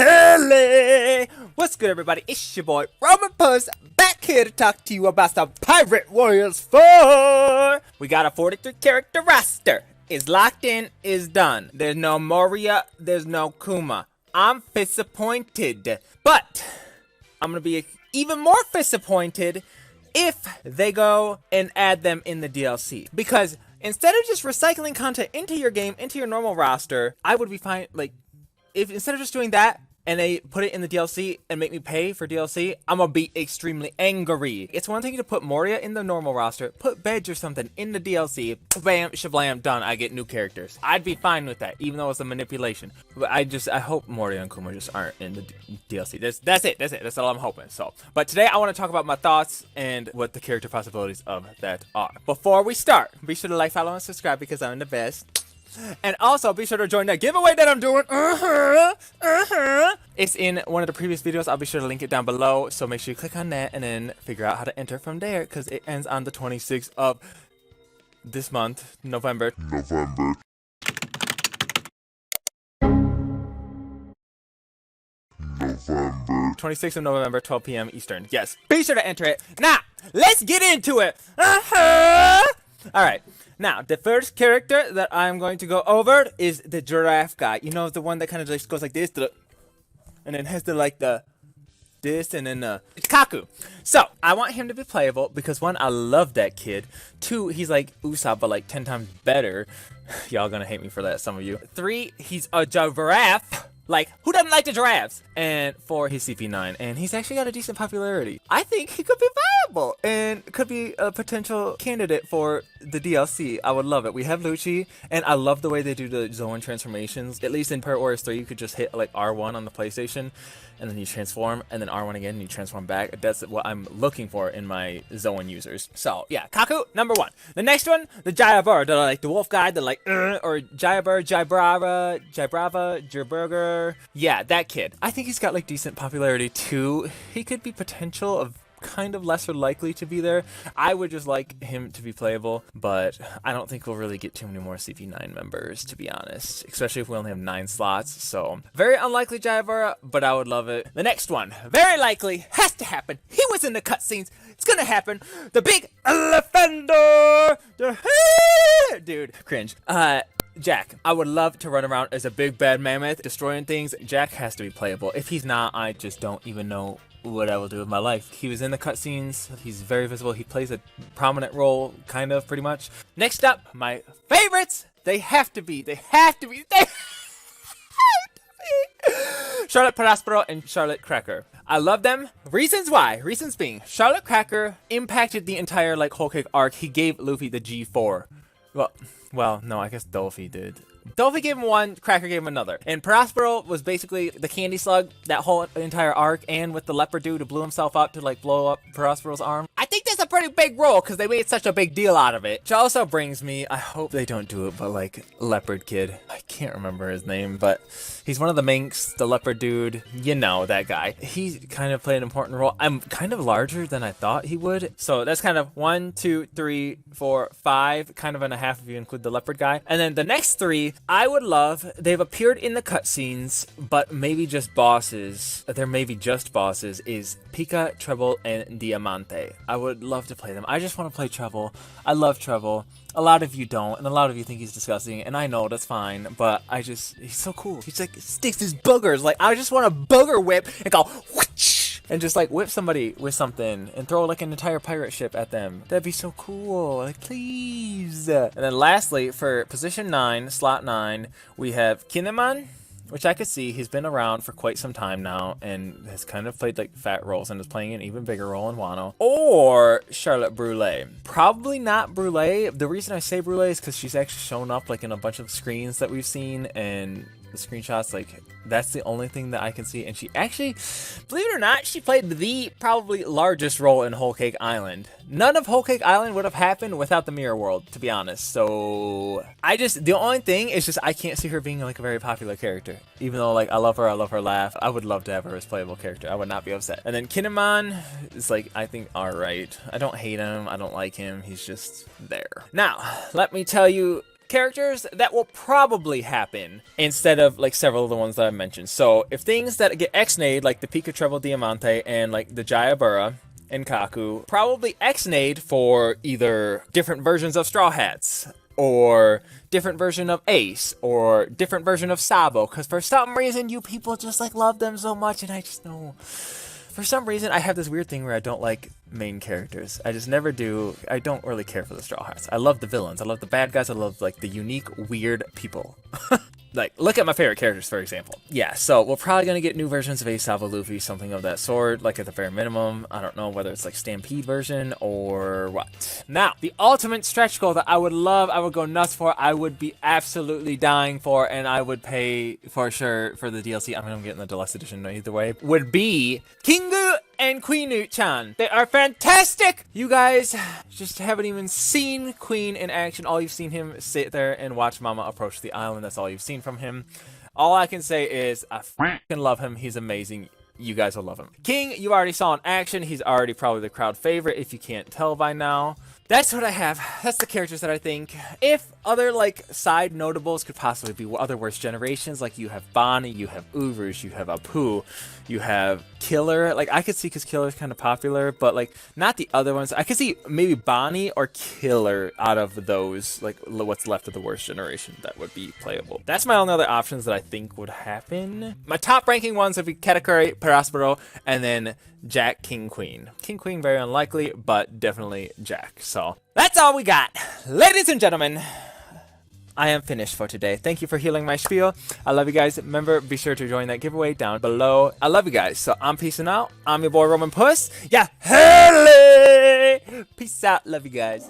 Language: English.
Hello! What's good, everybody? It's your boy Roman Puss back here to talk to you about some Pirate Warriors 4. We got a 43 character roster. It's locked in, it's done. There's no Moria, there's no Kuma. I'm disappointed, but I'm gonna be even more disappointed if they go and add them in the DLC, because instead of just recycling content into your game, into your normal roster, I would be fine. Like, if instead of just doing that and they put it in the DLC and make me pay for DLC, I'm gonna be extremely angry. It's one thing to put Moria in the normal roster, put Bedge or something in the DLC, bam, shablam, done, I get new characters. I'd be fine with that, even though it's a manipulation. But I hope Moria and Kuma just aren't in the DLC. That's it. That's all I'm hoping. So, but today I want to talk about my thoughts and what the character possibilities of that are. Before we start, be sure to like, follow, and subscribe because I'm the best. And also, be sure to join that giveaway that I'm doing. It's in one of the previous videos. I'll be sure to link it down below. So make sure you click on that and then figure out how to enter from there, because it ends on the 26th of this month, November. 26th of November, 12 p.m. Eastern. Yes, be sure to enter it. Now, let's get into it. Alright, now, the first character that I'm going to go over is the giraffe guy. You know, the one that kind of just goes like this, and then has this, and then, it's Kaku. So, I want him to be playable, because one, I love that kid. Two, he's like Usopp, but like 10 times better. Y'all gonna hate me for that, some of you. Three, he's a giraffe. Like, who doesn't like the giraffes? And 4, he's CP9, and he's actually got a decent popularity. I think he could be viable, and could be a potential candidate for the DLC. I would love it. We have LUCCI, and I love the way they do the Zoan transformations. At least in Pirate Warriors 3, you could just hit, like, R1 on the PlayStation, and then you transform, and then R1 again, and you transform back. That's what I'm looking for in my Zoan users. So, yeah, Kaku, number 1. The next one, the Jayabur, the wolf guy, or Jayabur, Jaibrava, Jerburger. Yeah, that kid. I think he's got, like, decent popularity, too. He could be potential of kind of lesser likely to be there. I would just like him to be playable, but I don't think we'll really get too many more CP9 members, to be honest, especially if we only have 9 slots. So very unlikely Jayavara, but I would love it. The next one, very likely, has to happen. He was in the cutscenes. It's gonna happen. The big Elephender. Dude, cringe. Jack. I would love to run around as a big bad mammoth destroying things. Jack has to be playable. If he's not, I just don't even know what I will do with my life. He was in the cutscenes. He's very visible. He plays a prominent role, kind of, pretty much. Next up, my favorites. They have to be. Charlotte Prospero and Charlotte Cracker. I love them. Reasons why. Reasons being, Charlotte Cracker impacted the entire, like, whole cake arc. He gave Luffy the G4. Well, no, I guess Dolphy did. Dolphy gave him one, Cracker gave him another. And Prospero was basically the candy slug, that whole entire arc, and with the leopard dude who blew himself up to, like, blow up Prospero's arm. I think that's a pretty big role, because they made such a big deal out of it. Which also brings me, I hope they don't do it, but, like, leopard kid. I can't remember his name, but he's one of the minks, the leopard dude. You know, that guy. He kind of played an important role. I'm kind of larger than I thought he would. So that's kind of 1, 2, 3, 4, 5, kind of and a half if you include the leopard guy. And then the next 3, I would love, they've appeared in the cutscenes, but maybe just bosses. They're maybe just bosses, is Pika, Treble, and Diamante. I would love to play them. I just want to play Treble. I love Treble. A lot of you don't, and a lot of you think he's disgusting, and I know that's fine, but he's so cool. He's like, sticks his boogers. Like, I just want a booger whip and go whoosh, and just like whip somebody with something and throw like an entire pirate ship at them. That'd be so cool. Like, please. And then lastly, for position 9, slot 9, we have Kinemon, which I could see he's been around for quite some time now and has kind of played like fat roles and is playing an even bigger role in Wano. Or Charlotte Brule. Probably not Brule. The reason I say Brule is because she's actually shown up like in a bunch of screens that we've seen, and the screenshots, like, that's the only thing that I can see. And she actually, believe it or not, she played the probably largest role in Whole Cake Island. None of Whole Cake Island would have happened without the Mirror World, to be honest. So the only thing is just I can't see her being like a very popular character. Even though, like, I love her laugh. I would love to have her as playable character. I would not be upset. And then Kinemon is, like, I think alright. I don't hate him. I don't like him. He's just there. Now, let me tell you characters that will probably happen instead of like several of the ones that I mentioned. So if things that get X-nayed, like the Pika Treble Diamante and like the Jayabura and Kaku, probably X-nayed for either different versions of Straw Hats, or different version of Ace, or different version of Sabo, because for some reason you people just like love them so much, and I just know. For some reason, I have this weird thing where I don't like main characters. I just never do. I don't really care for the Straw Hats. I love the villains. I love the bad guys. I love like the unique, weird people. Like, look at my favorite characters, for example. Yeah, so we're probably going to get new versions of Ace, Sabo, Luffy, something of that sort, like at the bare minimum. I don't know whether it's like Stampede version or what. Now, the ultimate stretch goal that I would love, I would go nuts for, I would be absolutely dying for, and I would pay for sure for the DLC. I mean, I'm getting the deluxe edition either way, would be Kingu and Queenu-chan. They are fantastic! You guys just haven't even seen Queen in action. All you've seen him sit there and watch Mama approach the island. That's all you've seen from him. All I can say is I fucking love him. He's amazing. You guys will love him. King, you already saw in action. He's already probably the crowd favorite if you can't tell by now. That's what I have. That's the characters that I think. If other, like, side notables could possibly be other worst generations, like you have Bonnie, you have Urush, you have Apu, you have Killer. Like, I could see because Killer's kind of popular, but, like, not the other ones. I could see maybe Bonnie or Killer out of those, like, what's left of the worst generation that would be playable. That's my only other options that I think would happen. My top ranking ones would be Katakuri, Paraspero, and then Jack, King, Queen. King, Queen, very unlikely, but definitely Jack. So that's all we got. Ladies and gentlemen, I am finished for today. Thank you for hearing my spiel. I love you guys. Remember, be sure to join that giveaway down below. I love you guys. So I'm peacing out. I'm your boy Roman Puss. Yeah, hell, peace out. Love you guys.